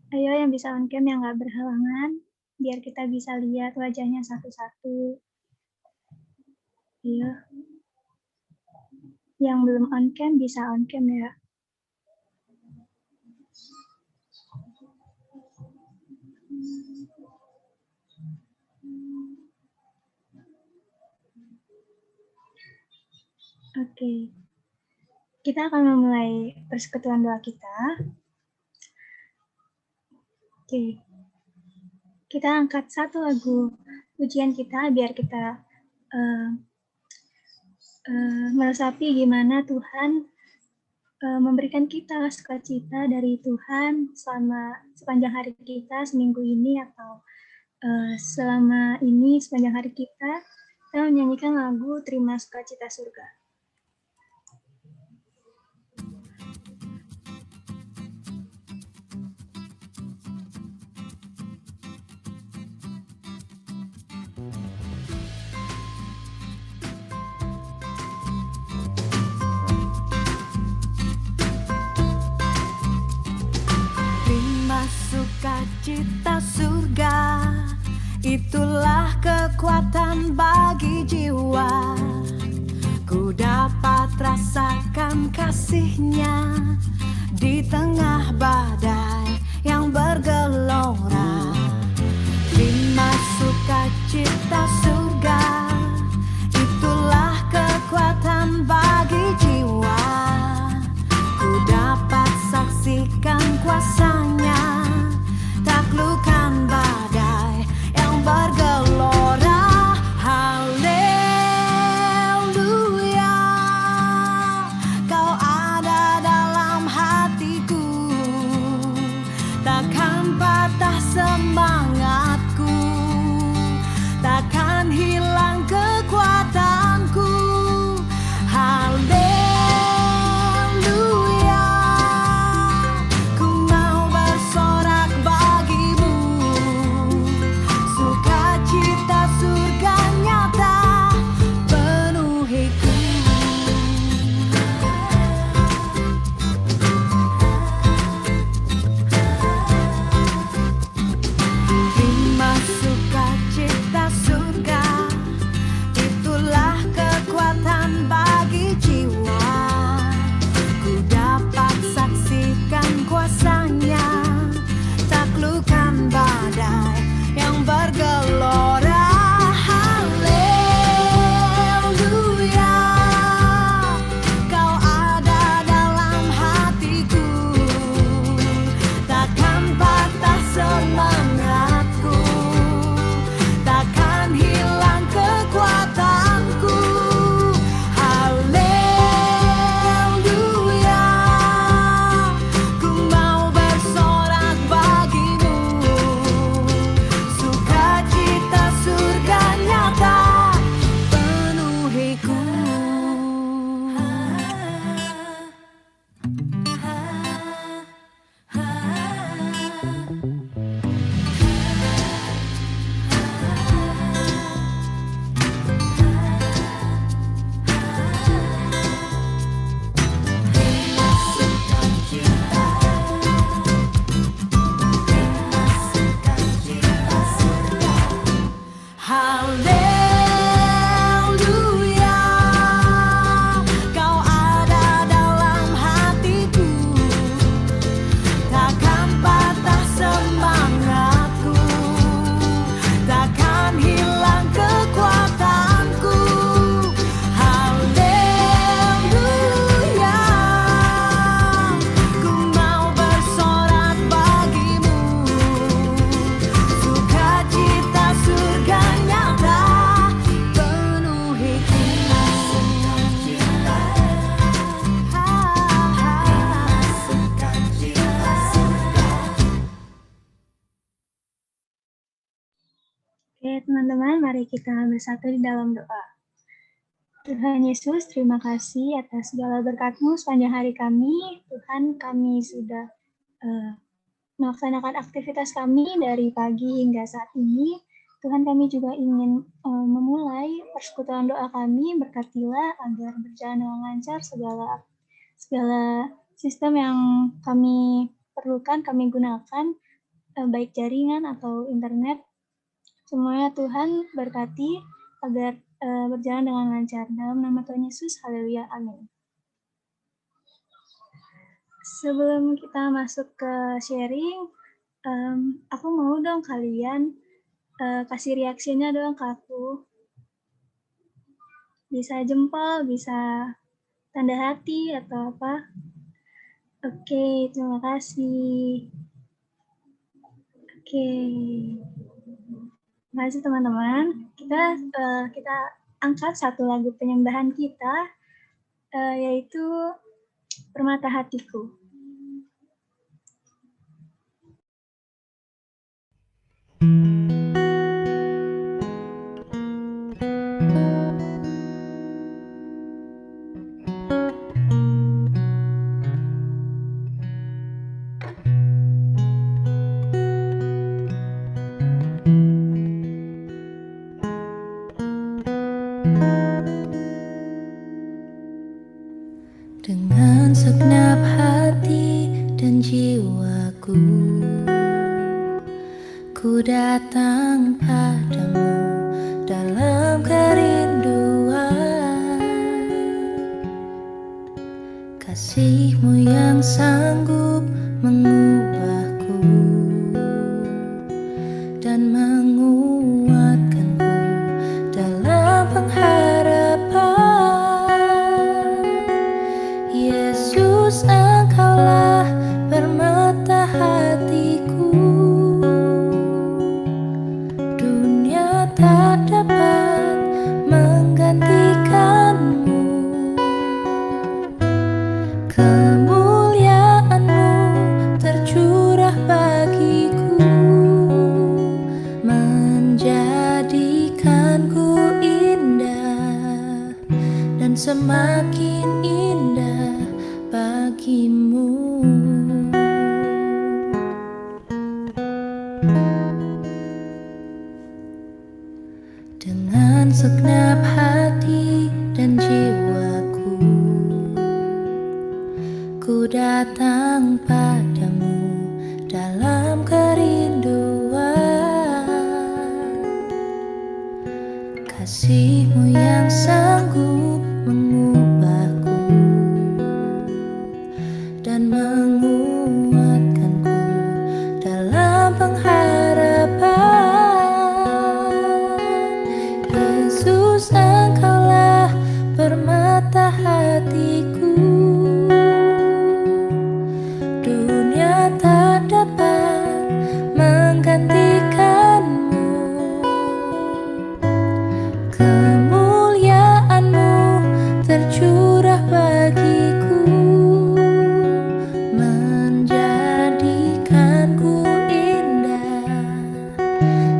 Ayo yang bisa on cam yang nggak berhalangan, biar kita bisa lihat wajahnya satu-satu. Iya. Yang belum on cam bisa on cam ya. Oke. Kita akan memulai persekutuan doa kita. Oke. Kita angkat satu lagu pujian kita biar kita meresapi gimana Tuhan memberikan kita sukacita dari Tuhan selama sepanjang hari kita seminggu ini atau selama ini sepanjang hari kita menyanyikan lagu Terima Sukacita Surga. Sukacita surga, itulah kekuatan bagi jiwa. Ku dapat rasakan kasih-Nya di tengah badai yang bergelora. Terima sukacita surga, itulah kekuatan bagi jiwa. Ku dapat saksikan kuasa-Nya, taklukkan badai yang bergelora. Haleluya, Kau ada dalam hatiku, takkan patah semangatku, takkan hilang kekuatanku. Oke, teman-teman, mari kita bersatu di dalam doa. Tuhan Yesus, terima kasih atas segala berkat-Mu sepanjang hari kami. Tuhan, kami sudah melaksanakan aktivitas kami dari pagi hingga saat ini. Tuhan, kami juga ingin memulai persekutuan doa kami, berkatilah agar berjalan dengan lancar segala sistem yang kami perlukan, kami gunakan, baik jaringan atau internet. Semuanya Tuhan berkati agar berjalan dengan lancar. Dalam nama Tuhan Yesus, haleluya, amin. Sebelum kita masuk ke sharing, aku mau dong kalian kasih reaksinya dong ke aku. Bisa jempol, bisa tanda hati atau apa. Oke, terima kasih. Oke. Terima kasih teman-teman. Kita angkat satu lagu penyembahan kita, yaitu Permata Hatiku. Dengan segenap hati dan jiwaku, ku datang padamu dalam kerinduan. Kasih-Mu yang sanggup mengubahku dan menguatkanku dalam pengharapan. Yesus, Engkaulah permata hatiku. Dunia tak dapat menggantikanmu. Kemuliaan-Mu tercurah bagiku, menjadikanku indah dan semakin indah bagimu. Dengan segenap hati dan jiwaku, ku datang padamu dalam kerinduan. Kasih-Mu yang sanggup mengubahku dan menguatkanku dalam pengharapan. Yesus, Engkaulah permata hatiku. Dunia tak dapat menggantikanmu. Kemuliaan-Mu tercurah bagiku, menjadikanku indah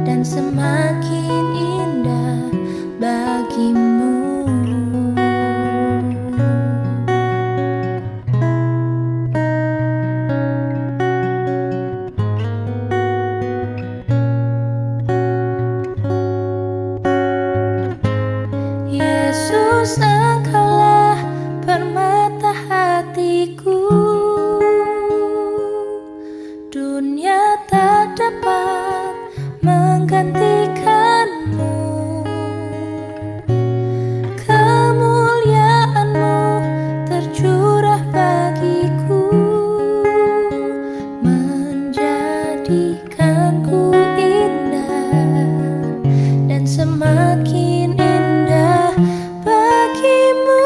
dan semakin indah bagimu. Yesus, Engkaulah permata hatiku. Dunia tak dapat menggantikanmu. Kemuliaan-Mu tercurah bagiku, menjadikanku indah dan semakin indah bagimu.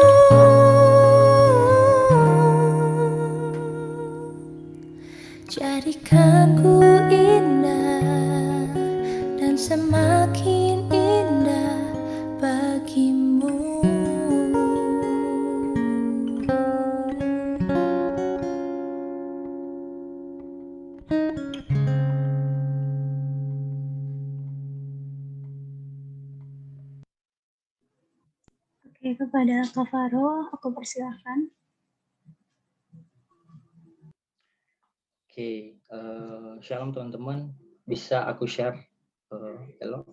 Jadikanku indah dan semakin indah bagimu. Oke, kepada Kak Faro, aku persilahkan. Oke, shalom teman-teman. Bisa aku share? Hello?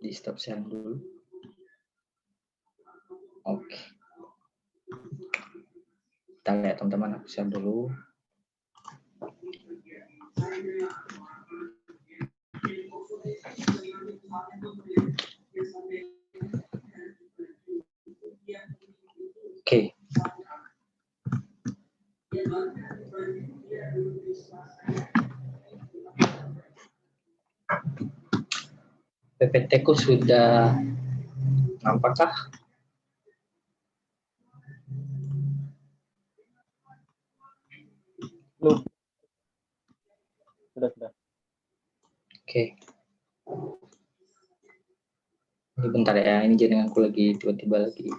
Di stop sharing dulu. Oke. Kita lihat teman-teman, aku share dulu. Oke. PPT ku sudah nampakkah? Belum. Sudah. Oke. Ini bentar ya, ini jaringanku lagi tiba-tiba lagi.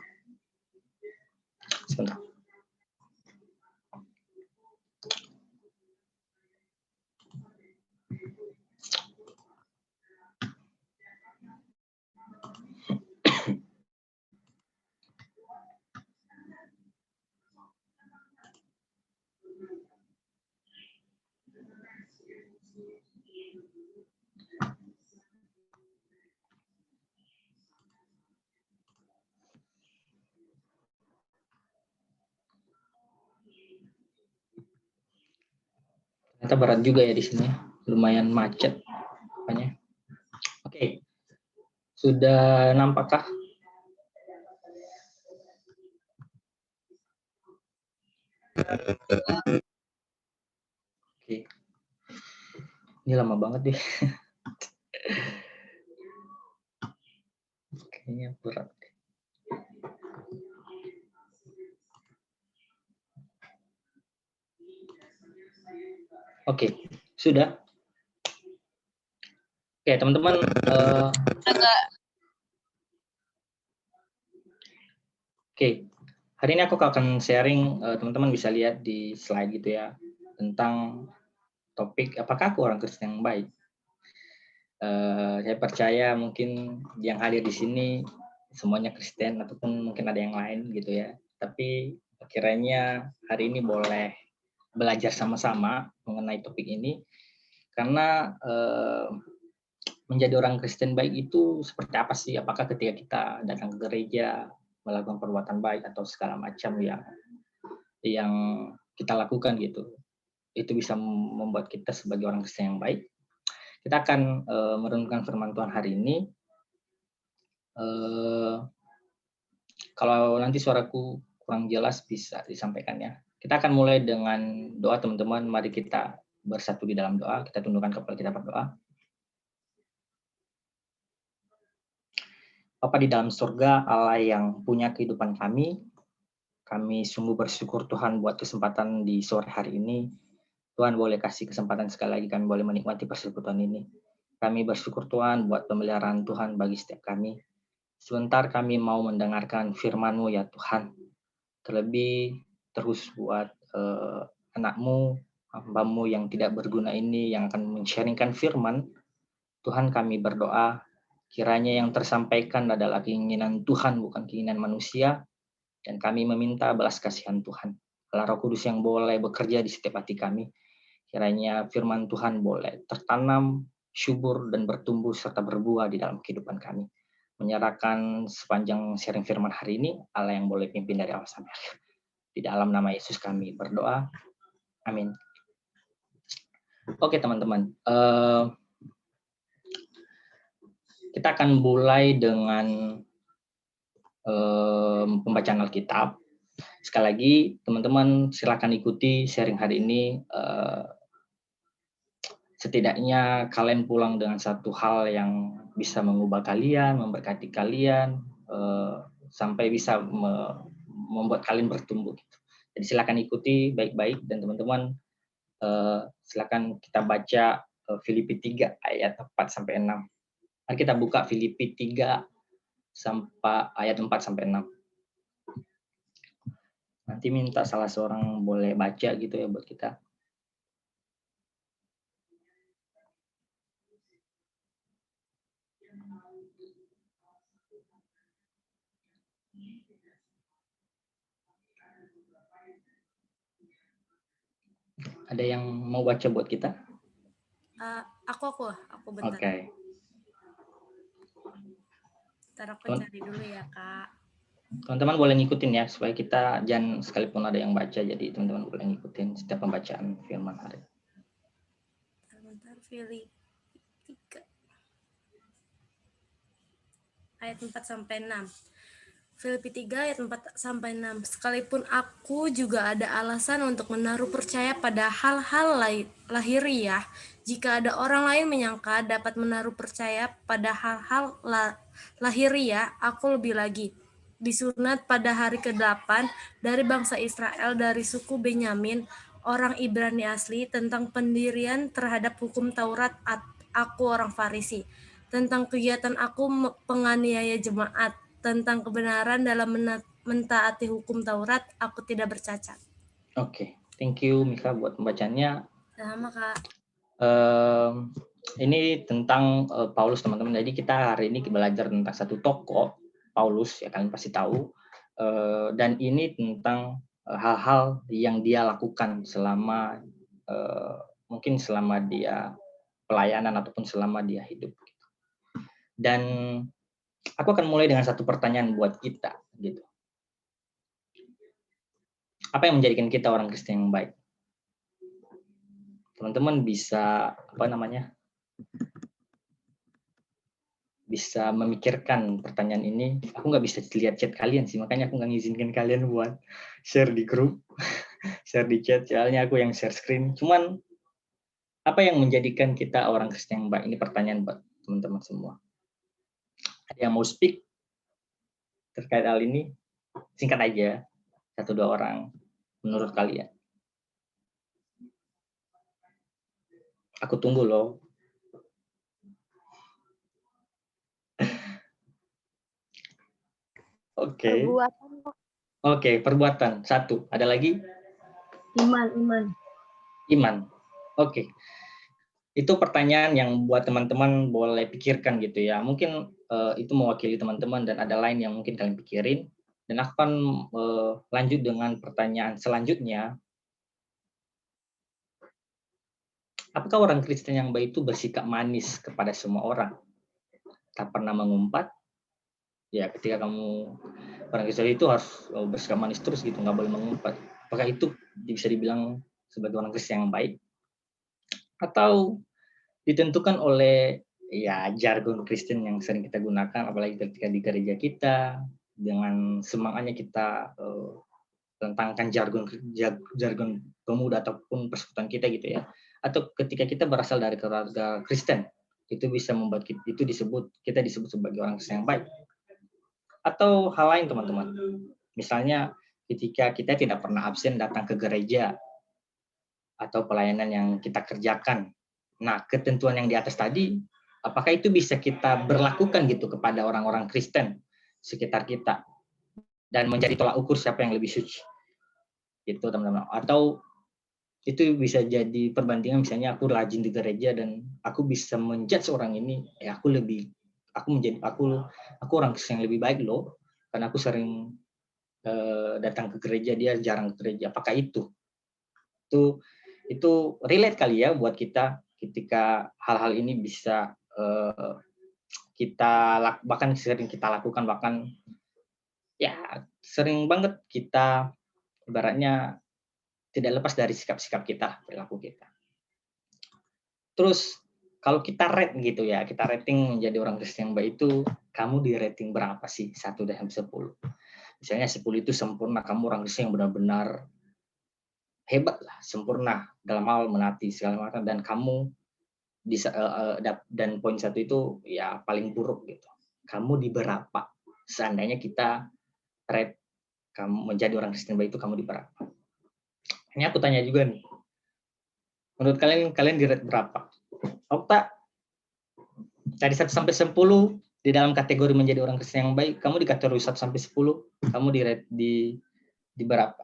Sebentar. Ternyata berat juga ya di sini, lumayan macet. Apanya? Oke, sudah nampakkah? Oke, ini lama banget deh. Kayaknya berat. Oke, sudah. Oke, teman-teman. Oke, hari ini aku akan sharing, teman-teman bisa lihat di slide gitu ya, tentang topik apakah aku orang Kristen yang baik. Saya percaya mungkin yang hadir di sini semuanya Kristen ataupun mungkin ada yang lain gitu ya. Tapi kiranya hari ini boleh belajar sama-sama mengenai topik ini, karena menjadi orang Kristen baik itu seperti apa sih? Apakah ketika kita datang ke gereja melakukan perbuatan baik atau segala macam yang kita lakukan gitu, itu bisa membuat kita sebagai orang Kristen yang baik. Kita akan merenungkan firman Tuhan hari ini. Kalau nanti suaraku kurang jelas bisa disampaikan ya. Kita akan mulai dengan doa, teman-teman. Mari kita bersatu di dalam doa. Kita tundukkan kepala kita berdoa. Bapa di dalam surga, Allah yang punya kehidupan kami sungguh bersyukur Tuhan buat kesempatan di sore hari ini. Tuhan boleh kasih kesempatan sekali lagi kami boleh menikmati persekutuan ini. Kami bersyukur Tuhan buat pemeliharaan Tuhan bagi setiap kami. Sebentar kami mau mendengarkan firman-Mu ya Tuhan. Terlebih terus buat anak-Mu, hamba-Mu yang tidak berguna ini yang akan men-sharingkan firman. Tuhan kami berdoa, kiranya yang tersampaikan adalah keinginan Tuhan bukan keinginan manusia. Dan kami meminta belas kasihan Tuhan. Allah Roh Kudus yang boleh bekerja di setiap hati kami. Kiranya firman Tuhan boleh tertanam, subur, dan bertumbuh serta berbuah di dalam kehidupan kami. Menyerahkan sepanjang sharing firman hari ini, Allah yang boleh pimpin dari awal sampai akhir. Di dalam nama Yesus kami berdoa. Amin. Oke teman-teman. Kita akan mulai dengan pembacaan Alkitab. Sekali lagi, teman-teman silakan ikuti sharing hari ini. Setidaknya kalian pulang dengan satu hal yang bisa mengubah kalian, memberkati kalian, sampai bisa membuat kalian bertumbuh. Jadi silakan ikuti baik-baik, dan teman-teman silakan kita baca Filipi 3 ayat 4-6. Mari kita buka Filipi 3 sampai ayat 4-6. Nanti minta salah seorang boleh baca gitu ya buat kita. Ada yang mau baca buat kita? Aku bentar. Oke. Ntar aku cari dulu ya, Kak. Teman-teman boleh ngikutin ya, supaya kita jangan sekalipun ada yang baca, jadi teman-teman boleh ngikutin setiap pembacaan firman hari. Bentar, Filipi 3 ayat 4 sampai 6. Filipi 3 ayat 4 sampai 6. Sekalipun aku juga ada alasan untuk menaruh percaya pada hal-hal lahiriah, jika ada orang lain menyangka dapat menaruh percaya pada hal-hal lahiriah, aku lebih lagi. Disunat pada hari ke-8 dari bangsa Israel dari suku Benyamin, orang Ibrani asli, tentang pendirian terhadap hukum Taurat, aku orang Farisi. Tentang kegiatan aku penganiaya jemaat, tentang kebenaran dalam mentaati hukum Taurat, aku tidak bercacat. Oke, thank you Mika buat pembacanya. Sama, Kak. Ini tentang Paulus, teman-teman. Jadi kita hari ini belajar tentang satu tokoh Paulus, ya kalian pasti tahu. Dan ini tentang hal-hal yang dia lakukan selama mungkin selama dia pelayanan ataupun selama dia hidup. Dan aku akan mulai dengan satu pertanyaan buat kita, gitu. Apa yang menjadikan kita orang Kristen yang baik? Teman-teman bisa bisa memikirkan pertanyaan ini. Aku nggak bisa lihat chat kalian sih, makanya aku nggak ngizinkan kalian buat share di grup, share di chat, soalnya aku yang share screen. Cuman apa yang menjadikan kita orang Kristen yang baik? Ini pertanyaan buat teman-teman semua. Ada yang mau speak terkait hal ini? Singkat aja, 1-2 orang menurut kalian. Aku tunggu loh. Oke. Perbuatan. Oke, perbuatan. 1. Ada lagi? Iman. Oke. Itu pertanyaan yang buat teman-teman boleh pikirkan gitu ya. Mungkin itu mewakili teman-teman dan ada lain yang mungkin kalian pikirin. Dan aku akan lanjut dengan pertanyaan selanjutnya. Apakah orang Kristen yang baik itu bersikap manis kepada semua orang? Tak pernah mengumpat? Ya, ketika kamu orang Kristen itu harus bersikap manis terus gitu, nggak boleh mengumpat. Apakah itu bisa dibilang sebagai orang Kristen yang baik? Atau ditentukan oleh ya jargon Kristen yang sering kita gunakan, apalagi ketika di gereja kita, dengan semangatnya kita tentangkan jargon pemuda ataupun persekutuan kita gitu ya. Atau ketika kita berasal dari keluarga Kristen, itu bisa membuat kita disebut sebagai orang Kristen yang baik. Atau hal lain teman-teman. Misalnya ketika kita tidak pernah absen datang ke gereja atau pelayanan yang kita kerjakan. Nah, ketentuan yang di atas tadi, apakah itu bisa kita berlakukan gitu kepada orang-orang Kristen sekitar kita dan menjadi tolak ukur siapa yang lebih suci? Gitu, teman-teman. Atau itu bisa jadi perbandingan, misalnya aku rajin di gereja dan aku bisa menjudge orang ini, aku orang Kristen yang lebih baik loh, karena aku sering datang ke gereja, dia jarang ke gereja. Apakah itu relate kali ya buat kita ketika hal-hal ini bisa bahkan sering kita lakukan, bahkan ya sering banget kita ibaratnya tidak lepas dari sikap-sikap kita, perilaku kita. Terus kalau kita rate gitu ya, kita rating menjadi orang Kristen yang baik itu, kamu di rating berapa sih? 1 dari 10. Misalnya 10 itu sempurna, kamu orang Kristen yang benar-benar hebat lah, sempurna dalam hal menaati segala macam, dan kamu bisa dan poin 1 itu ya paling buruk gitu. Kamu di berapa? Seandainya kita rate kamu menjadi orang Kristen baik itu, kamu di berapa? Ini aku tanya juga nih. Menurut kalian di rate berapa? Okta, dari 1 sampai 10 di dalam kategori menjadi orang Kristen yang baik, kamu di kategori 1 sampai 10, kamu di rate di berapa?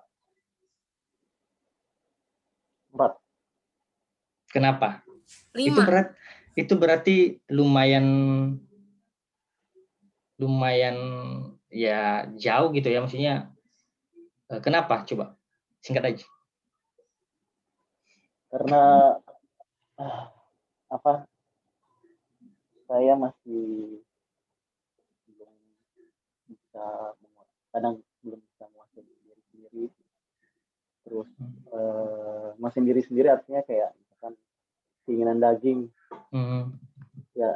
4. Kenapa? 5. Itu berarti lumayan ya jauh gitu ya, maksudnya kenapa? Coba singkat aja. Karena saya masih belum bisa belum bisa menguasai diri sendiri. Terus masih sendiri artinya kayak misalkan keinginan daging. Ya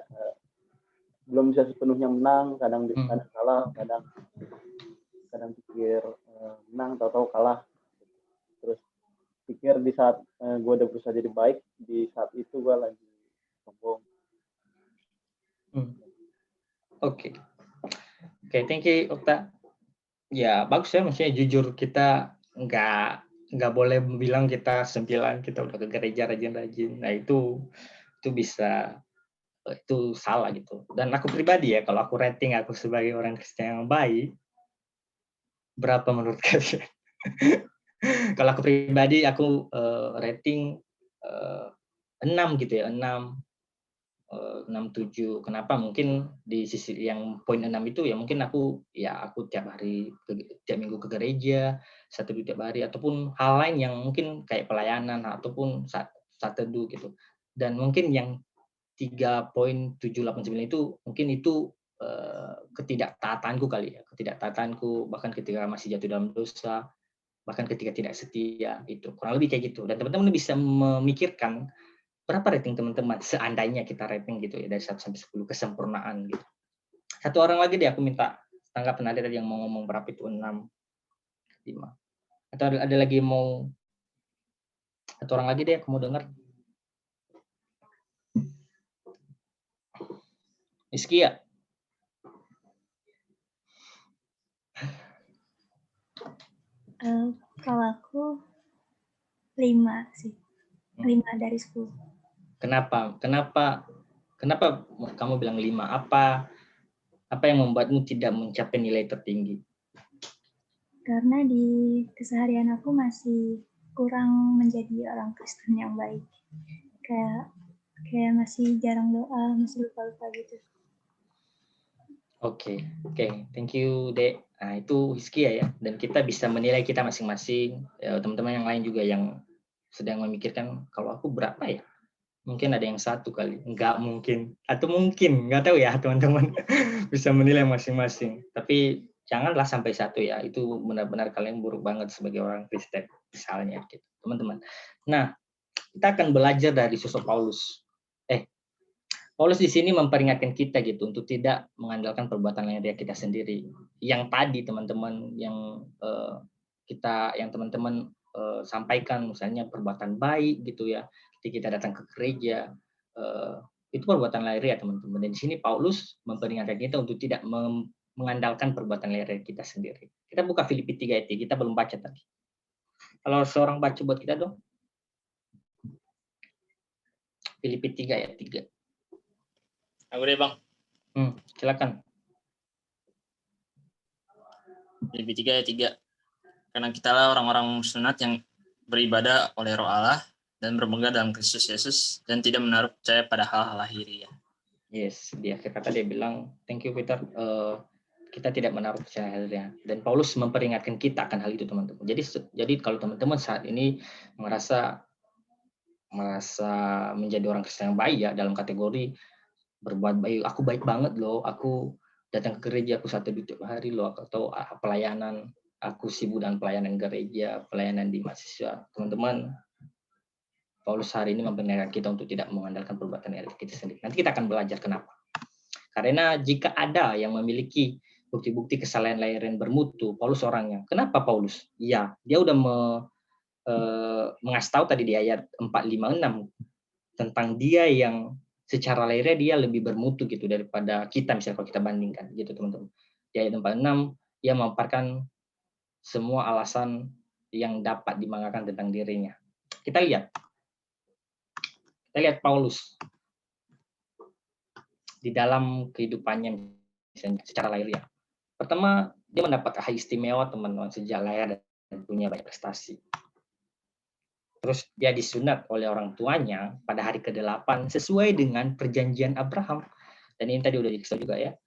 belum bisa sepenuhnya menang, kadang kalah, kadang pikir menang, tahu-tahu kalah. Terus pikir di saat gue udah berusaha jadi baik, di saat itu gue lagi sombong. Oke, thank you Okta. Ya bagus ya, maksudnya jujur, kita nggak boleh bilang kita 9, kita udah ke gereja rajin-rajin. Nah itu bisa, itu salah gitu. Dan aku pribadi ya, kalau aku rating aku sebagai orang Kristen yang baik, berapa menurut kalian? Kalau aku pribadi, aku rating 6 gitu ya, 6, 7. Kenapa? Mungkin di sisi yang poin 6 itu ya mungkin aku tiap minggu ke gereja, satu tiap hari, ataupun hal lain yang mungkin kayak pelayanan ataupun saat teduh gitu. Dan mungkin yang 3.789 itu mungkin itu ketidaktaatanku kali ya, ketidaktaatanku bahkan ketika masih jatuh dalam dosa, bahkan ketika tidak setia itu. Kurang lebih kayak gitu. Dan teman-teman bisa memikirkan berapa rating teman-teman seandainya kita rating gitu ya dari 1 sampai 10 kesempurnaan gitu. Satu orang lagi deh aku minta tanggapan, ada yang mau ngomong berapa itu, 6, 5. Atau ada lagi mau, satu orang lagi deh aku mau dengar. Iskia. Kalau aku 5 sih. 5 dari 10. Kenapa kamu bilang 5? Apa yang membuatmu tidak mencapai nilai tertinggi? Karena di keseharian aku masih kurang menjadi orang Kristen yang baik. Kayak masih jarang doa, masih lupa-lupa gitu. Oke, thank you Dek. Nah itu Hiskia ya, dan kita bisa menilai kita masing-masing. Teman-teman yang lain juga yang sedang memikirkan, kalau aku berapa ya? Mungkin ada yang 1 kali, enggak mungkin, atau mungkin, nggak tahu ya teman-teman. Bisa menilai masing-masing. Tapi janganlah sampai 1 ya, itu benar-benar kalian buruk banget sebagai orang Kristen misalnya gitu, teman-teman. Nah, kita akan belajar dari sosok Paulus. Paulus di sini memperingatkan kita gitu untuk tidak mengandalkan perbuatan lahiriah kita sendiri. Yang tadi teman-teman yang teman-teman sampaikan, misalnya perbuatan baik gitu ya, ketika kita datang ke gereja, itu perbuatan lahiriah teman-teman. Dan di sini Paulus memperingatkan kita untuk tidak mengandalkan perbuatan lahiriah kita sendiri. Kita buka Filipi 3 ayat 3, kita belum baca tadi. Kalau seorang baca buat kita dong. Filipi 3 ayat 3. Aku deh Bang. Silakan. Filipi 3 ayat 3. Karena kitalah orang-orang sunat yang beribadah oleh Roh Allah dan bermegah dalam Kristus Yesus dan tidak menaruh percaya pada hal-hal lahiriah. Yes, di akhir kata dia bilang, thank you Peter, kita tidak menaruh percaya lahiriah. Dan Paulus memperingatkan kita akan hal itu teman-teman. Jadi kalau teman-teman saat ini merasa menjadi orang Kristen yang baik ya, dalam kategori berbuat baik, aku baik banget loh, aku datang ke gereja, aku 1 tiap hari loh, atau pelayanan, aku sibuk dengan pelayanan gereja, pelayanan di mahasiswa. Teman-teman, Paulus hari ini memperingatkan kita untuk tidak mengandalkan perbuatan lahiriah kita sendiri. Nanti kita akan belajar kenapa. Karena jika ada yang memiliki bukti-bukti kesalahan lahiriah bermutu, Paulus orangnya. Kenapa Paulus? Ya, dia udah mengasih tahu tadi di ayat 4, 5, 6 tentang dia yang secara lahiriah dia lebih bermutu gitu daripada kita, misalnya kalau kita bandingkan gitu teman-teman. Di ayat 4, 6 dia memaparkan semua alasan yang dapat dibanggakan tentang dirinya. Kita lihat Paulus di dalam kehidupannya misalnya secara lahiriah. Pertama, dia mendapat hak istimewa teman-teman sejak lahir dan punya banyak prestasi. Terus dia disunat oleh orang tuanya pada hari ke-8 sesuai dengan perjanjian Abraham. Dan ini tadi udah dikasih juga ya.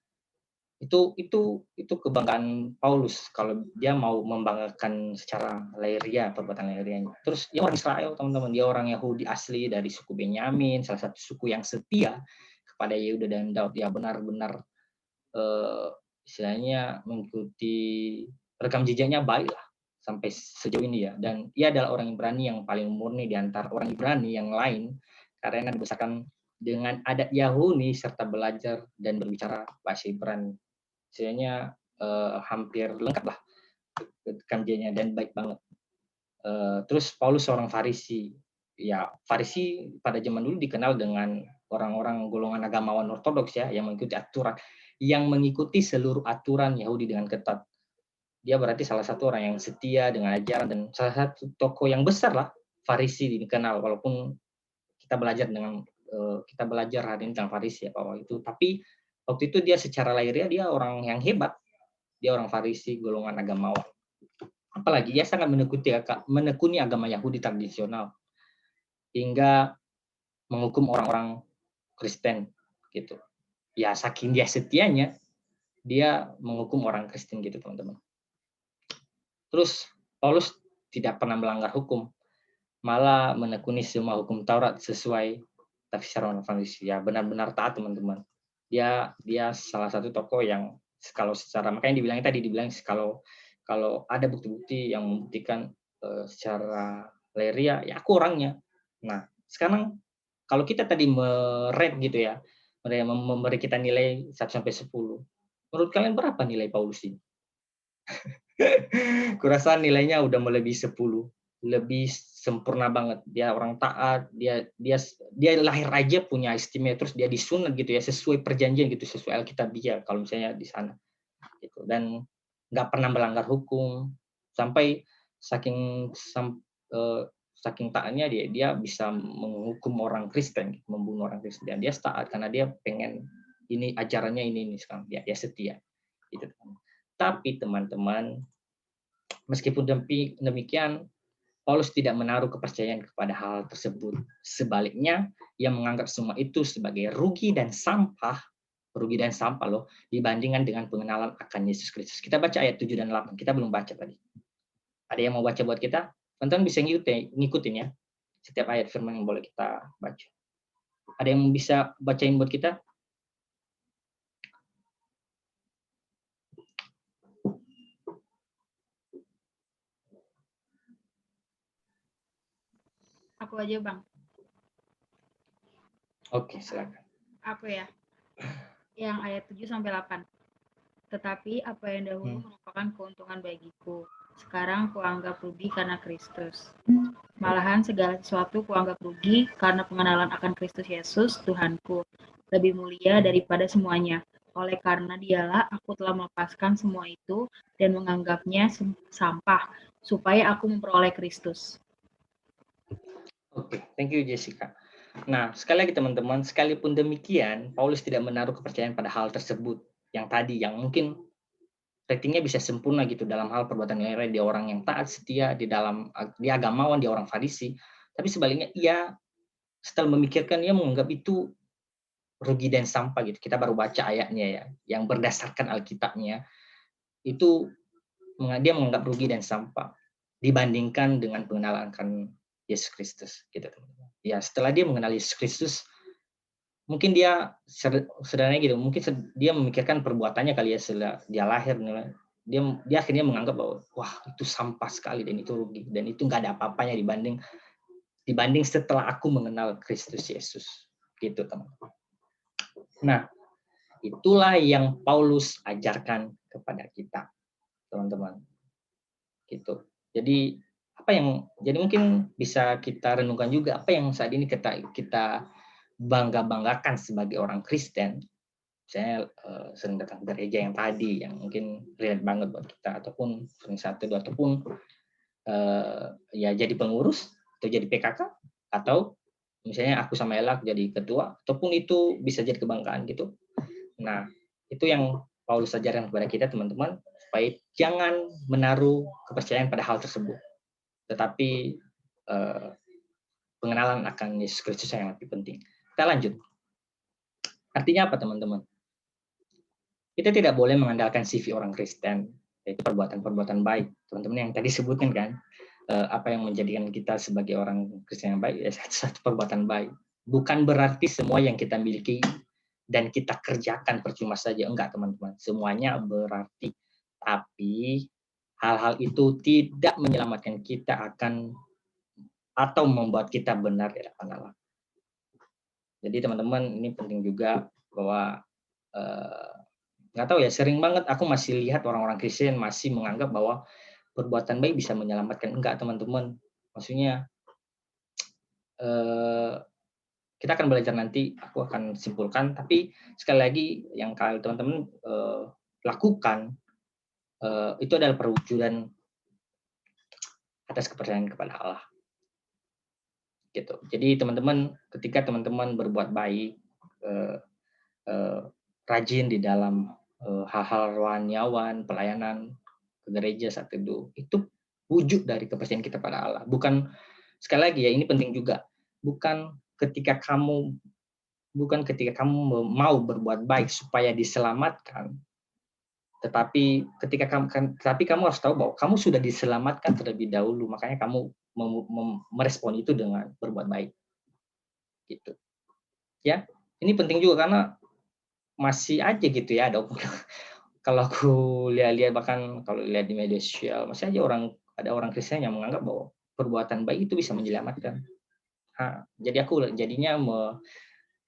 Itu kebanggaan Paulus kalau dia mau membanggakan secara lahiriah, perbuatan lahiriahnya. Terus dia orang Israel teman-teman, dia orang Yahudi asli dari suku Benyamin, salah satu suku yang setia kepada Yehuda dan Daud. Dia benar-benar istilahnya mengikuti rekam jejaknya baik lah sampai sejauh ini ya. Dan ia adalah orang Ibrani yang paling murni di antara orang Ibrani yang lain, karena dibesarkan dengan adat Yahudi serta belajar dan berbicara bahasa Ibrani. Sebenarnya hampir lengkap lah kerjanya dan baik banget. Terus Paulus seorang Farisi. Ya, Farisi pada zaman dulu dikenal dengan orang-orang golongan agamawan ortodoks ya, yang mengikuti seluruh aturan Yahudi dengan ketat. Dia berarti salah satu orang yang setia dengan ajaran dan salah satu tokoh yang besar lah, Farisi dikenal, walaupun kita belajar hari ini tentang Farisi ya waktu itu. Tapi waktu itu dia secara lahiriah dia orang yang hebat, dia orang Farisi golongan agamawan. Apalagi dia sangat menekuni agama Yahudi tradisional hingga menghukum orang-orang Kristen gitu. Ya saking dia setianya, dia menghukum orang Kristen gitu teman-teman. Terus Paulus tidak pernah melanggar hukum, malah menekuni semua hukum Taurat sesuai tafsir orang Farisi. Ya benar-benar taat teman-teman. Dia salah satu tokoh yang kalau secara, makanya dibilang kalau ada bukti-bukti yang membuktikan secara lahiriah, ya aku orangnya. Nah, sekarang kalau kita tadi merate gitu ya, memberi kita nilai 1 sampai 10. Menurut kalian berapa nilai Paulus ini? Kurasa nilainya udah melebihi 10. Lebih sempurna banget. Dia orang taat, dia lahir aja punya istimewa, terus dia disunat gitu ya, sesuai perjanjian gitu, sesuai Alkitabiah kalau misalnya di sana. Gitu. Dan nggak pernah melanggar hukum, sampai saking taatnya dia bisa menghukum orang Kristen, membunuh orang Kristen. Dan dia taat karena dia pengen ini ajarannya ini sekarang dia setia. Gitu. Tapi teman-teman, meskipun demikian, Paulus tidak menaruh kepercayaan kepada hal tersebut. Sebaliknya, ia menganggap semua itu sebagai rugi dan sampah loh, dibandingkan dengan pengenalan akan Yesus Kristus. Kita baca ayat 7 dan 8. Kita belum baca tadi. Ada yang mau baca buat kita? Teman-teman bisa ngikutin ya. Setiap ayat firman yang boleh kita baca. Ada yang bisa bacain buat kita? Aku aja, Bang. Oke, silakan. Aku ya. Yang ayat 7 sampai 8. Tetapi apa yang dahulu merupakan keuntungan bagiku, sekarang kuanggap rugi karena Kristus. Malahan segala sesuatu kuanggap rugi karena pengenalan akan Kristus Yesus, Tuhanku, lebih mulia daripada semuanya. Oleh karena dialah aku telah melepaskan semua itu dan menganggapnya sampah, supaya aku memperoleh Kristus. Oke, thank you Jessica. Nah, sekali lagi teman-teman, sekalipun demikian, Paulus tidak menaruh kepercayaan pada hal tersebut yang tadi, yang mungkin ratingnya bisa sempurna gitu dalam hal perbuatan lahiriah, dia orang yang taat, setia, dia agamawan, dia orang Farisi. Tapi sebaliknya ia setelah memikirkan, ia menganggap itu rugi dan sampah gitu. Kita baru baca ayatnya ya, yang berdasarkan Alkitabnya, itu dia menganggap rugi dan sampah dibandingkan dengan pengenalan akan Yesus Kristus gitu teman-teman. Ya setelah dia mengenal Yesus Kristus, mungkin dia sederhananya gitu, mungkin dia memikirkan perbuatannya kali ya setelah dia lahir, dia akhirnya menganggap bahwa wah itu sampah sekali dan itu rugi dan itu nggak ada apa-apanya dibanding setelah aku mengenal Kristus Yesus gitu teman-teman. Nah itulah yang Paulus ajarkan kepada kita teman-teman gitu. Jadi mungkin bisa kita renungkan juga apa yang saat ini kita banggakan sebagai orang Kristen. Saya sering datang ke gereja yang tadi, yang mungkin relate banget buat kita, ataupun sering ataupun ya jadi pengurus atau jadi PKK, atau misalnya aku sama Ella jadi ketua, ataupun itu bisa jadi kebanggaan gitu. Nah itu yang Paulus ajarkan kepada kita teman-teman, supaya jangan menaruh kepercayaan pada hal tersebut. Tetapi pengenalan akan Yesus Kristus yang lebih penting. Kita lanjut. Artinya apa teman-teman? Kita tidak boleh mengandalkan CV orang Kristen, yaitu perbuatan-perbuatan baik. Teman-teman yang tadi sebutkan kan, apa yang menjadikan kita sebagai orang Kristen yang baik, ya satu perbuatan baik. Bukan berarti semua yang kita miliki dan kita kerjakan percuma saja. Enggak teman-teman, semuanya berarti. Tapi hal-hal itu tidak menyelamatkan kita atau membuat kita benar di hadapan Allah. Jadi teman-teman ini penting juga bahwa nggak tahu ya, sering banget aku masih lihat orang-orang Kristen masih menganggap bahwa perbuatan baik bisa menyelamatkan. Enggak, teman-teman. Maksudnya kita akan belajar nanti, aku akan simpulkan. Tapi sekali lagi yang kalau teman-teman lakukan itu adalah perwujudan atas kepercayaan kepada Allah. Gitu. Jadi teman-teman, ketika teman-teman berbuat baik, rajin di dalam hal-hal rohaniawan, pelayanan ke gereja saat itu wujud dari kepercayaan kita pada Allah. Bukan, sekali lagi ya, ini penting juga, bukan ketika kamu mau berbuat baik supaya diselamatkan, tetapi kamu harus tahu bahwa kamu sudah diselamatkan terlebih dahulu, makanya kamu merespon itu dengan berbuat baik. Gitu. Ya, ini penting juga karena masih aja gitu ya, kalau aku lihat bahkan kalau lihat di media sosial, masih aja ada orang Kristen yang menganggap bahwa perbuatan baik itu bisa menyelamatkan. Jadi aku jadinya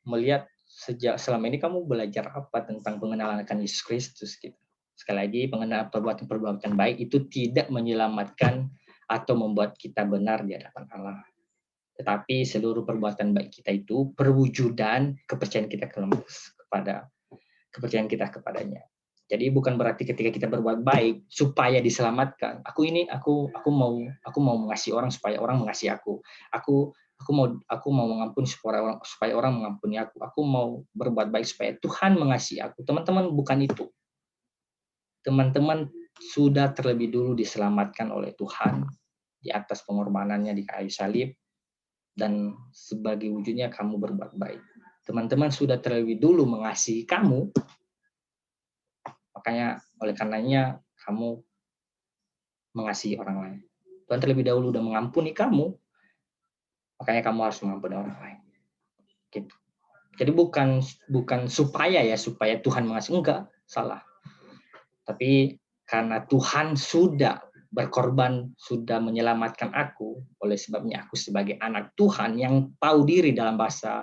melihat selama ini kamu belajar apa tentang pengenalan akan Yesus Kristus gitu. Sekali lagi, pengenalan perbuatan baik itu tidak menyelamatkan atau membuat kita benar di hadapan Allah. Tetapi seluruh perbuatan baik kita itu perwujudan kepercayaan kita kepadanya. Jadi bukan berarti ketika kita berbuat baik supaya diselamatkan. Aku mau mengasihi orang supaya orang mengasihi aku. Aku mau mengampuni supaya orang mengampuni aku. Aku mau berbuat baik supaya Tuhan mengasihi aku. Teman-teman, bukan itu. Teman-teman sudah terlebih dulu diselamatkan oleh Tuhan di atas pengorbanannya di kayu salib, dan sebagai wujudnya kamu berbuat baik. Teman-teman sudah terlebih dulu mengasihi kamu, makanya oleh karenanya kamu mengasihi orang lain. Tuhan terlebih dahulu sudah mengampuni kamu, makanya kamu harus mengampuni orang lain. Gitu. Jadi bukan supaya Tuhan mengasihi, enggak, salah. Tapi karena Tuhan sudah berkorban, sudah menyelamatkan aku, oleh sebabnya aku sebagai anak Tuhan yang tahu diri, dalam bahasa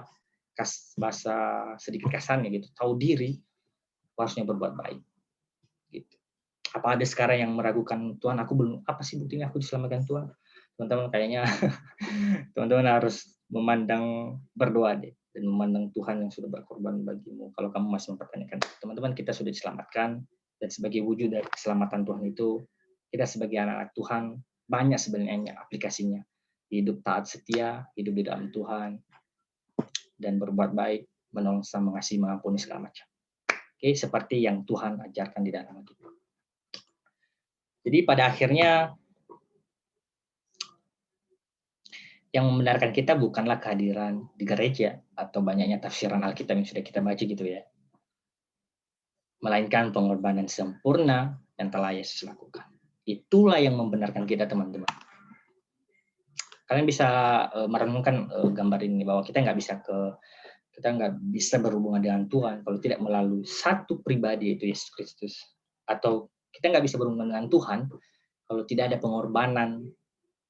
sedikit kasarnya gitu, tahu diri, harusnya berbuat baik. Gitu. Apa ada sekarang yang meragukan Tuhan, aku belum, apa sih buktinya aku diselamatkan Tuhan? Teman-teman kayaknya teman-teman harus memandang, berdoa deh, dan memandang Tuhan yang sudah berkorban bagimu. Kalau kamu masih mempertanyakan, teman-teman, kita sudah diselamatkan, dan sebagai wujud dari keselamatan Tuhan itu, kita sebagai anak-anak Tuhan banyak sebenarnya aplikasinya. Hidup taat setia, hidup di dalam Tuhan, dan berbuat baik, menolong, mengasihi, mengampuni segala macam. Oke, seperti yang Tuhan ajarkan di dalam kita. Jadi pada akhirnya yang membenarkan kita bukanlah kehadiran di gereja atau banyaknya tafsiran Alkitab yang sudah kita baca gitu ya, melainkan pengorbanan sempurna yang telah Yesus lakukan. Itulah yang membenarkan kita, teman-teman. Kalian bisa merenungkan gambar ini, bahwa kita nggak bisa berhubungan dengan Tuhan kalau tidak melalui satu pribadi, yaitu Yesus Kristus. Atau kita nggak bisa berhubungan dengan Tuhan kalau tidak ada pengorbanan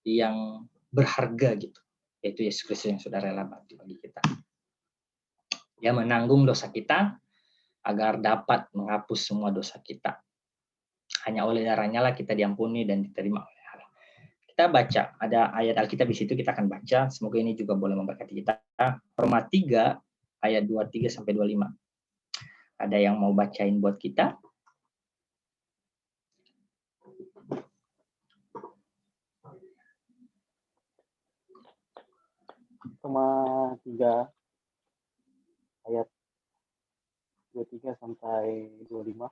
yang berharga gitu, yaitu Yesus Kristus yang sudah rela mati bagi kita. Dia menanggung dosa kita agar dapat menghapus semua dosa kita. Hanya oleh darahnya lah kita diampuni dan diterima oleh Allah. Kita baca, ada ayat Alkitab di situ, kita akan baca. Semoga ini juga boleh memberkati kita. Roma 3 ayat 23 sampai 25. Ada yang mau bacain buat kita? Roma 3 ayat 23 sampai 25.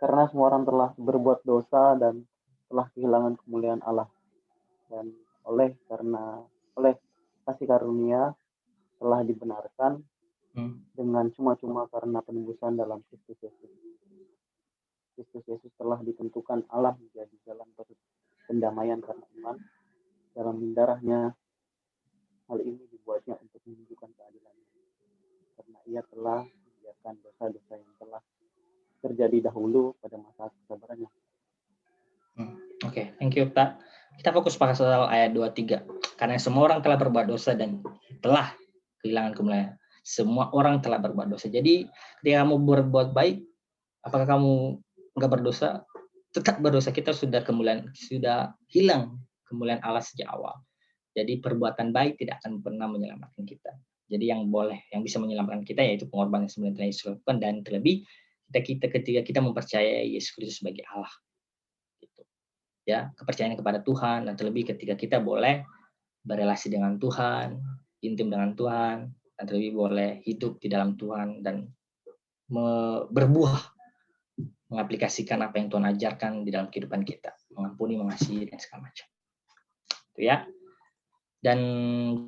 Karena semua orang telah berbuat dosa dan telah kehilangan kemuliaan Allah, dan oleh kasih karunia telah dibenarkan dengan cuma-cuma karena penebusan dalam Kristus Yesus. Kristus Yesus telah ditentukan Allah menjadi jalan pendamaian karena iman dalam darahnya. Hal ini dibuatnya untuk menunjukkan keadilannya, karena ia telah membiarkan dosa-dosa yang telah terjadi dahulu pada masa kesabarannya. Oke, thank you Pak. Kita fokus pasal ayat 23. Karena semua orang telah berbuat dosa dan telah kehilangan kemuliaan. Semua orang telah berbuat dosa. Jadi ketika kamu berbuat baik, apakah kamu nggak berdosa? Tetap berdosa. Kita sudah hilang kemuliaan Allah sejak awal. Jadi perbuatan baik tidak akan pernah menyelamatkan kita. Jadi yang bisa menyelamatkan kita yaitu pengorbanan yang sebenarnya Yesus lakukan, dan terlebih ketika kita mempercayai Yesus Kristus sebagai Allah. Gitu. Ya, kepercayaan kepada Tuhan, dan terlebih ketika kita boleh berelasi dengan Tuhan, intim dengan Tuhan, dan terlebih boleh hidup di dalam Tuhan dan berbuah, mengaplikasikan apa yang Tuhan ajarkan di dalam kehidupan kita, mengampuni, mengasihi, dan segala macam. Itu ya. Dan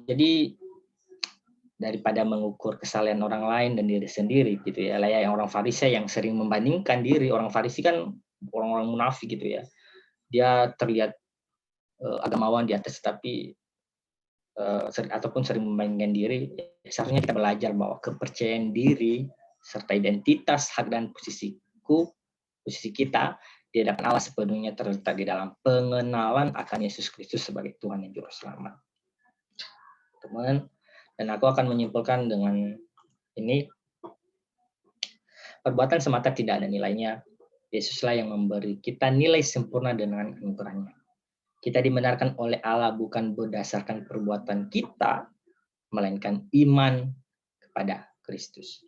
jadi daripada mengukur kesalahan orang lain dan diri sendiri gitu ya, layak yang orang Farisi yang sering membandingkan diri. Orang Farisi kan orang-orang munafik gitu ya, dia terlihat agamawan di atas, tapi ataupun sering membandingkan diri. Seharusnya kita belajar bahwa kepercayaan diri serta identitas, hak dan posisi kita di hadapan Allah sepenuhnya terletak di dalam pengenalan akan Yesus Kristus sebagai Tuhan dan Juru Selamat. Teman, dan aku akan menyimpulkan dengan ini, perbuatan semata tidak ada nilainya. Yesuslah yang memberi kita nilai sempurna dengan anugerahnya. Kita dibenarkan oleh Allah bukan berdasarkan perbuatan kita, melainkan iman kepada Kristus.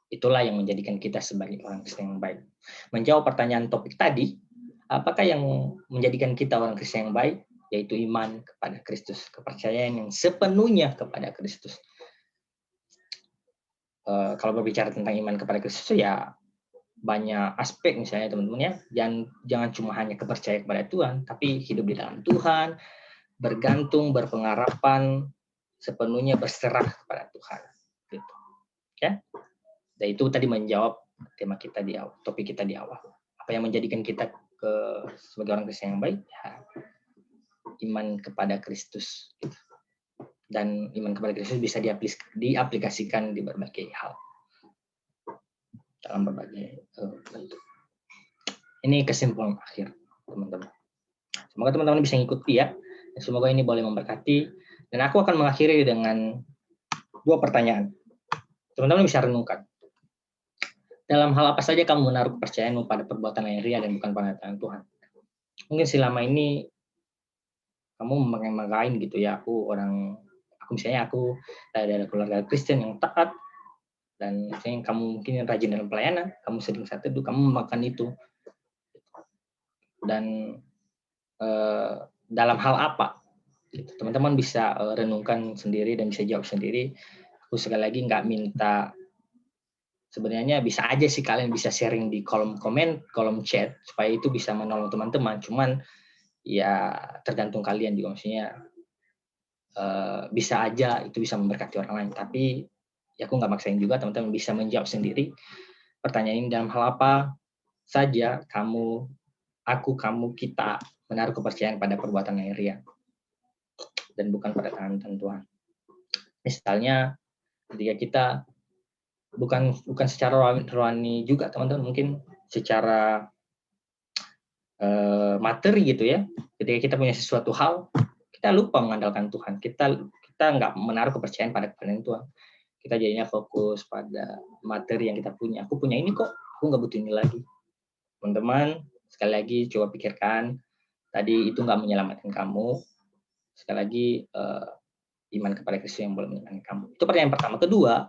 Itulah yang menjadikan kita sebagai orang Kristen yang baik. Menjawab pertanyaan topik tadi, apakah yang menjadikan kita orang Kristen yang baik? Yaitu iman kepada Kristus, kepercayaan yang sepenuhnya kepada Kristus. Kalau berbicara tentang iman kepada Kristus, ya banyak aspek misalnya teman-teman ya. Jangan cuma hanya kepercayaan kepada Tuhan, tapi hidup di dalam Tuhan, bergantung, berpengharapan, sepenuhnya berserah kepada Tuhan. Gitu. Ya. Dan itu tadi menjawab tema kita di awal, topik kita di awal. Apa yang menjadikan kita sebagai orang Kristen yang baik? Ya, iman kepada Kristus. Gitu. Dan iman kepada Kristus bisa diaplikasikan di berbagai hal, dalam berbagai bentuk. Ini kesimpulan akhir, teman-teman. Semoga teman-teman bisa mengikuti ya. Dan semoga ini boleh memberkati. Dan aku akan mengakhiri dengan 2 pertanyaan. Teman-teman bisa renungkan. Dalam hal apa saja kamu menaruh kepercayaanmu pada perbuatan yang ria dan bukan pada tangan Tuhan? Mungkin selama ini kamu mengain gitu ya, aku misalnya dari keluarga Kristen yang taat, dan misalnya kamu mungkin rajin dalam pelayanan, kamu sering saat teduh, kamu memakan itu. Dan dalam hal apa? Gitu. Teman-teman bisa renungkan sendiri dan bisa jawab sendiri. Aku sekali lagi nggak minta, sebenarnya bisa aja sih kalian bisa sharing di kolom komen, kolom chat, supaya itu bisa menolong teman-teman. Cuman ya tergantung kalian juga, maksudnya bisa aja itu bisa memberkati orang lain. Tapi ya aku nggak maksain juga, teman-teman bisa menjawab sendiri pertanyaan ini. Dalam hal apa saja kamu, kita menaruh kepercayaan pada perbuatan yang ria dan bukan pada tangan Tuhan. Misalnya ketika kita bukan secara rohani juga teman-teman, mungkin secara materi gitu ya. Ketika kita punya sesuatu hal, kita lupa mengandalkan Tuhan. Kita nggak menaruh kepercayaan pada kebenaran Tuhan. Kita jadinya fokus pada materi yang kita punya. Aku punya ini kok, aku nggak butuh ini lagi. Teman-teman, sekali lagi coba pikirkan, tadi itu nggak menyelamatkan kamu. Sekali lagi, iman kepada Kristus yang boleh menyelamatkan kamu. Itu pertanyaan pertama. Kedua,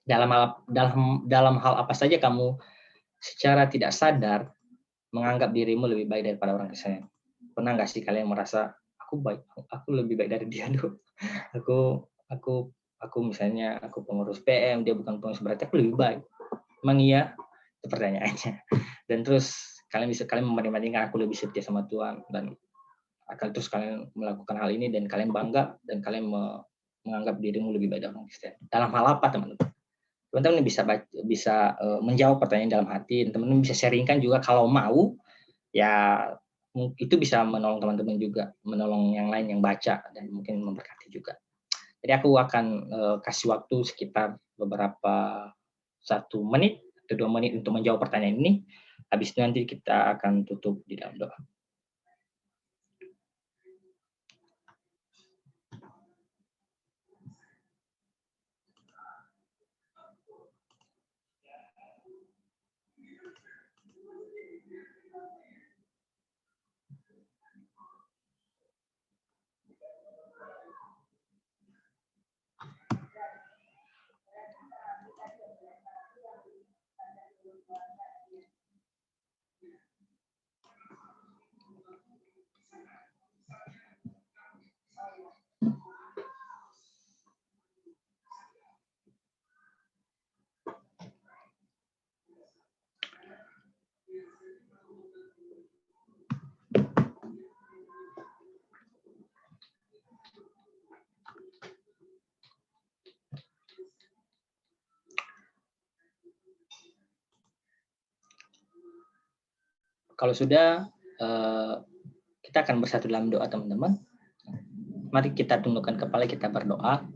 dalam hal apa saja kamu secara tidak sadar menganggap dirimu lebih baik daripada orang Kristen? Pernah nggak sih kalian merasa aku lebih baik dari dia dulu? Aku misalnya aku pengurus PM, dia bukan pengurus, berarti aku lebih baik. Emang iya? Itu pertanyaannya. Dan terus kalian membanding-bandingkan, aku lebih setia sama Tuhan, dan terus kalian melakukan hal ini dan kalian bangga dan kalian menganggap dirimu lebih baik dari orang Kristen. Dalam hal apa teman-teman? Teman-teman bisa menjawab pertanyaan dalam hati, dan teman-teman bisa sharingkan juga kalau mau, ya itu bisa menolong teman-teman juga, menolong yang lain yang baca, dan mungkin memberkati juga. Jadi aku akan kasih waktu sekitar beberapa 1 menit atau 2 menit untuk menjawab pertanyaan ini. Habis itu nanti kita akan tutup di dalam doa. Kalau sudah, kita akan bersatu dalam doa, teman-teman. Mari kita tundukkan kepala, kita berdoa.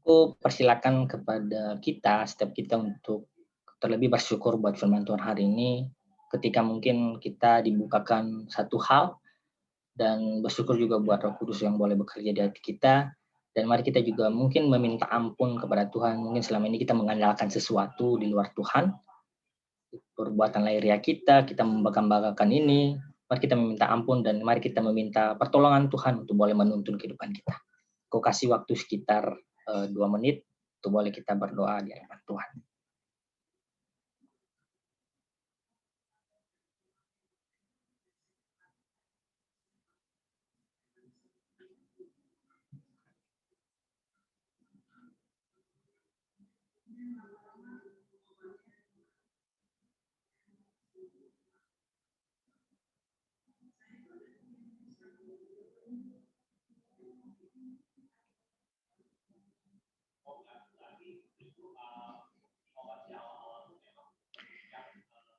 Aku persilakan kepada kita, setiap kita untuk terlebih bersyukur buat firman Tuhan hari ini, ketika mungkin kita dibukakan satu hal, dan bersyukur juga buat Roh Kudus yang boleh bekerja di hati kita. Dan mari kita juga mungkin meminta ampun kepada Tuhan. Mungkin selama ini kita mengandalkan sesuatu di luar Tuhan. Perbuatan lahiriah kita membanggakan ini. Mari kita meminta ampun dan mari kita meminta pertolongan Tuhan untuk boleh menuntun kehidupan kita. Aku kasih waktu sekitar 2 menit untuk boleh kita berdoa di hadapan Tuhan.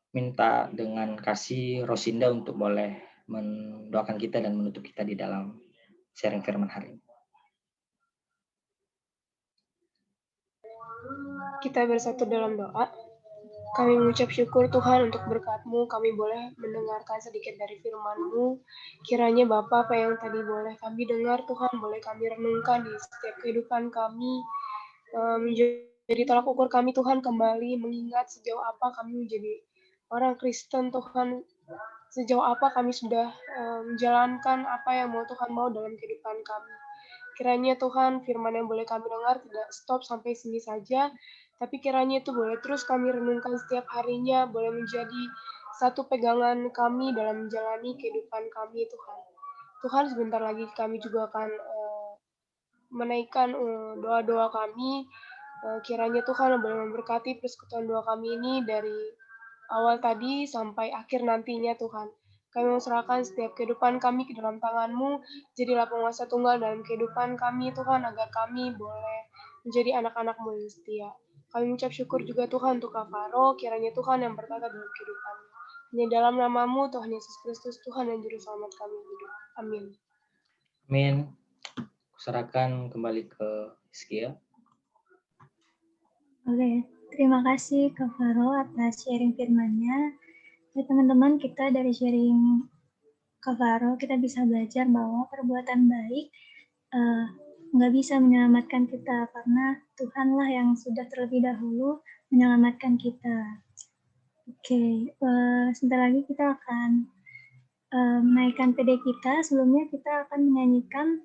Minta dengan kasih Rosinda untuk boleh mendoakan kita dan menutup kita di dalam sharing firman hari ini. Kita bersatu dalam doa. Kami mengucap syukur Tuhan untuk berkat-Mu, kami boleh mendengarkan sedikit dari firman-Mu. Kiranya Bapa, apa yang tadi boleh kami dengar Tuhan, boleh kami renungkan di setiap kehidupan kami, menjadi tolak ukur kami Tuhan, kembali mengingat sejauh apa kami menjadi orang Kristen Tuhan, sejauh apa kami sudah menjalankan apa yang mau Tuhan mau dalam kehidupan kami. Kiranya Tuhan, firman yang boleh kami dengar tidak stop sampai sini saja, tapi kiranya itu boleh terus kami renungkan setiap harinya, boleh menjadi satu pegangan kami dalam menjalani kehidupan kami Tuhan. Tuhan, sebentar lagi kami juga akan menaikkan doa-doa kami. Kiranya Tuhan boleh memberkati persekutuan doa kami ini dari awal tadi sampai akhir nantinya Tuhan. Kami menserahkan setiap kehidupan kami ke dalam tangan-Mu. Jadilah penguasa tunggal dalam kehidupan kami Tuhan, agar kami boleh menjadi anak-anak-Mu yang setia. Kami mengucap syukur juga Tuhan untuk Kak Faro, kiranya Tuhan yang berkata dalam kehidupannya. Hanya dalam nama-Mu Tuhan Yesus Kristus, Tuhan dan Juru Selamat kami hidup. Amin. Amin. Serahkan kembali ke Hizkia. Oke, terima kasih Kak Faro atas sharing firman-Nya. Ya, teman-teman, kita dari sharing Kak Faro, kita bisa belajar bahwa perbuatan baik nggak bisa menyelamatkan kita, karena Tuhanlah yang sudah terlebih dahulu menyelamatkan kita. Oke, sebentar lagi kita akan menaikkan PD kita. Sebelumnya kita akan menyanyikan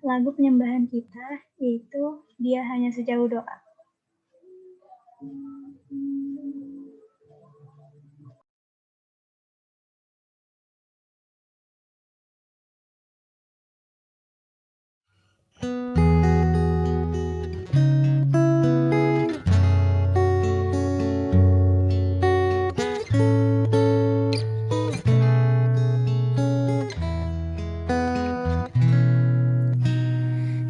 lagu penyembahan kita, yaitu Dia Hanya Sejauh Doa.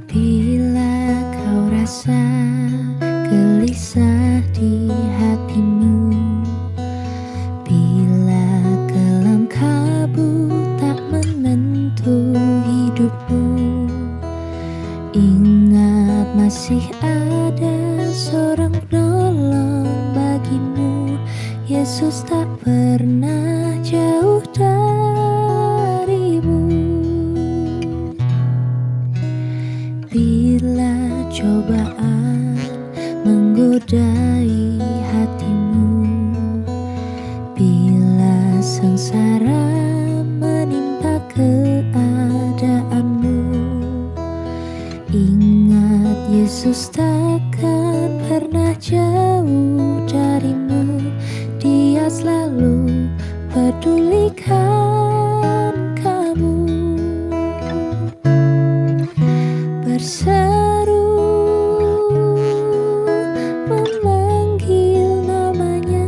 Bila kau rasa gelisah di hatimu, bila kelam kabut tak menentu hidupmu, ingat masih ada seorang penolong bagimu. Yesus tak pernah jauh darimu. Bila cobaan menggodai hatimu, bila sengsara menimpa keadaanmu, ingat Yesus takkan pernah jauh darimu. Dia selalu pedulikan kamu. Berseru memanggil namanya,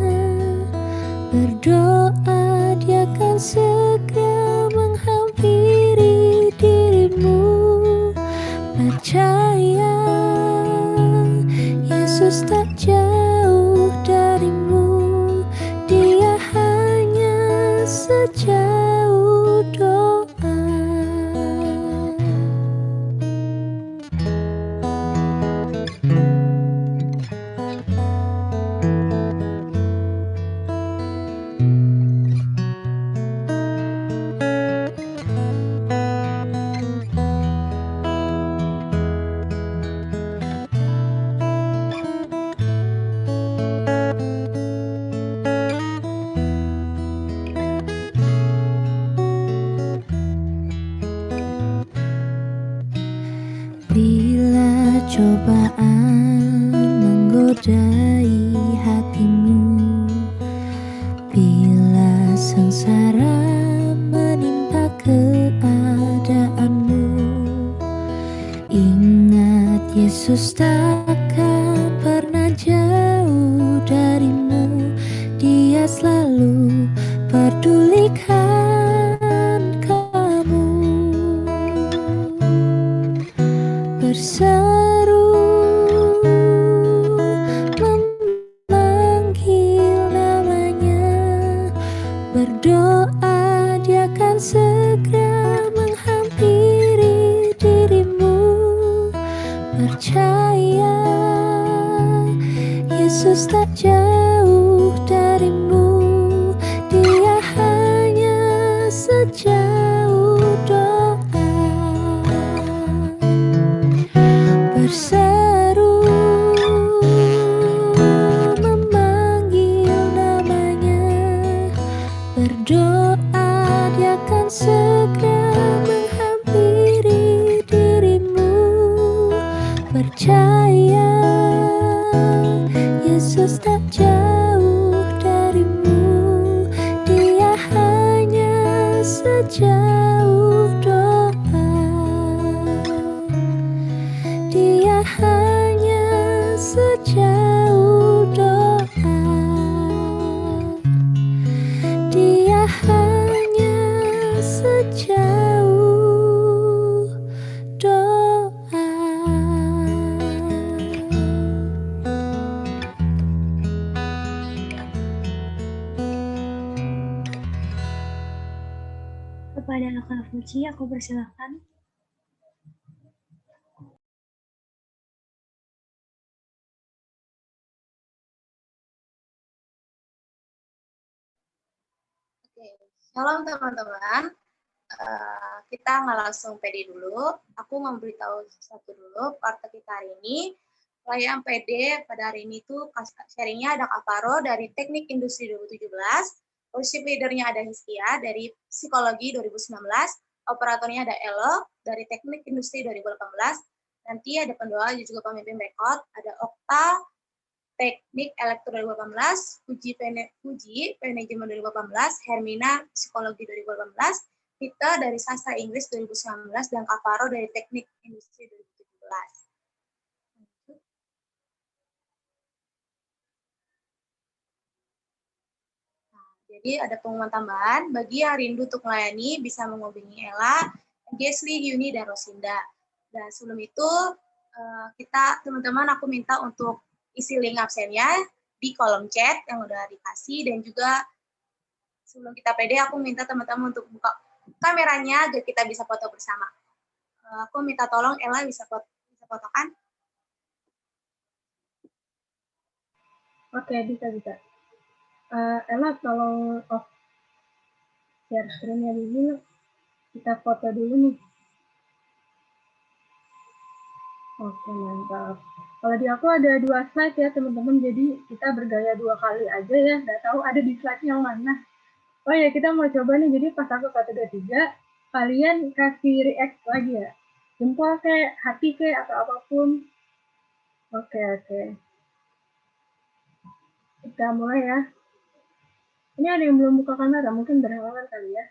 berdoa Dia akan segera menghampiri dirimu. Percaya Yesus tak jauh darimu. Dia cobaan menggodai hatimu, bila sengsara menimpa keadaanmu, ingat Yesus takkan pernah jauh darimu. Dia selalu pedulikan kamu. Berseru memanggil namanya, berdoa dia akan segera menghampiri dirimu. Percaya Yesus tak jauh darimu, dia hanya sejauh doa. Berseru memanggil namanya, berdoa dia akan segera menghampiri dirimu. Percaya Yesus tak jauh darimu, dia hanya sejauh doa. Dia hanya sejauh doa. Dia hanya sejauh doa. Kepada Kak Fuji, aku persilakan. Shalom teman-teman. Kita nggak langsung PD dulu. Aku memberitahu sesuatu dulu. Part kita hari ini, perayaan PD pada hari ini tuh sharingnya ada Kak Faro dari Teknik Industri 2017, worship leadernya ada Hiskia dari Psikologi 2019, operatornya ada Elo dari Teknik Industri 2018, nanti ada pendoa juga pemimpin rekod, ada Okta Teknik Elektro 2018, Fuji Manajemen 2018, Hermina Psikologi 2018, Vita dari Sastra Inggris 2019, dan Kak Faro dari Teknik Industri 2017. Jadi ada pengumuman tambahan, bagi yang rindu untuk melayani bisa menghubungi Ella, Gesli, Yuni, dan Rosinda. Dan sebelum itu, teman-teman aku minta untuk isi link absennya di kolom chat yang udah dikasih, dan juga sebelum kita PD aku minta teman-teman untuk buka kameranya agar kita bisa foto bersama. Aku minta tolong Ella bisa fotokan. Oke, bisa. Ella tolong off share screen-nya dulu. Kita foto dulu nih. Oke, mantap. Kalau di aku ada 2 slide ya teman-teman, jadi kita bergaya 2 kali aja ya. Nggak tahu ada di slide yang mana. Oh ya, kita mau coba nih, jadi pas aku kata 3, kalian kasih react lagi ya. Jempol kayak, hati kayak, atau apapun. Oke. Kita mulai ya. Ini ada yang belum buka kamera, mungkin berhalangan kali ya.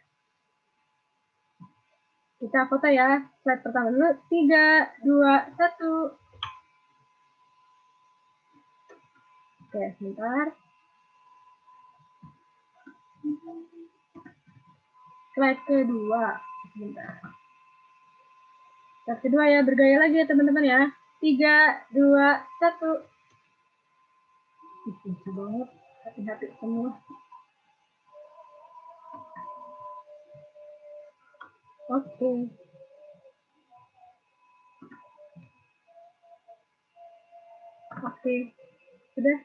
Kita foto ya. Slide pertama dulu. 3, 2, 1. Oke, sebentar. Slide kedua. Sebentar. Slide kedua ya, bergaya lagi ya teman-teman ya. 3, 2, 1. Lucu banget. Hati-hati semua. Oke. Sudah.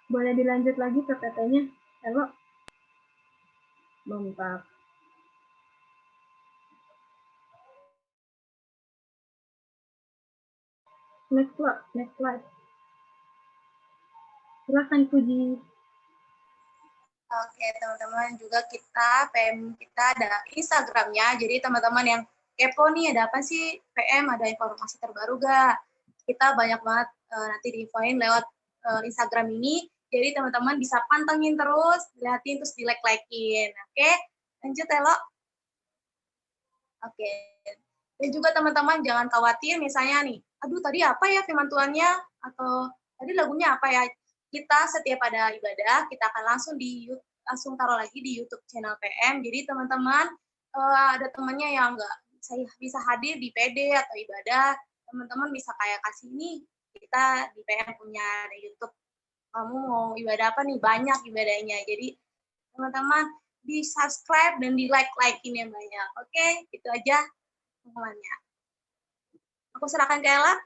Boleh dilanjut lagi PPT-nya. Halo. Mantap. Next slide. Silakan Puji. Oke, teman-teman, juga kita PM kita ada Instagramnya. Jadi teman-teman yang kepo nih, ada apa sih PM, ada informasi terbaru gak? Kita banyak banget nanti diinfoin lewat Instagram ini, jadi teman-teman bisa pantengin terus, liatin terus di-like-like-in. Oke, lanjut Elo. Oke, dan juga teman-teman jangan khawatir misalnya nih, aduh tadi apa ya firman Tuhannya, atau tadi lagunya apa ya? Kita setiap ada ibadah, kita akan langsung taruh lagi di YouTube channel PM. Jadi teman-teman ada temannya yang nggak bisa hadir di PD atau ibadah, teman-teman bisa kayak kasih nih, kita di PM punya di YouTube. Kamu mau ibadah apa nih? Banyak ibadahnya. Jadi teman-teman di subscribe dan di like-like-in yang banyak. Oke, itu aja pengumumannya. Aku serahkan ke Ella.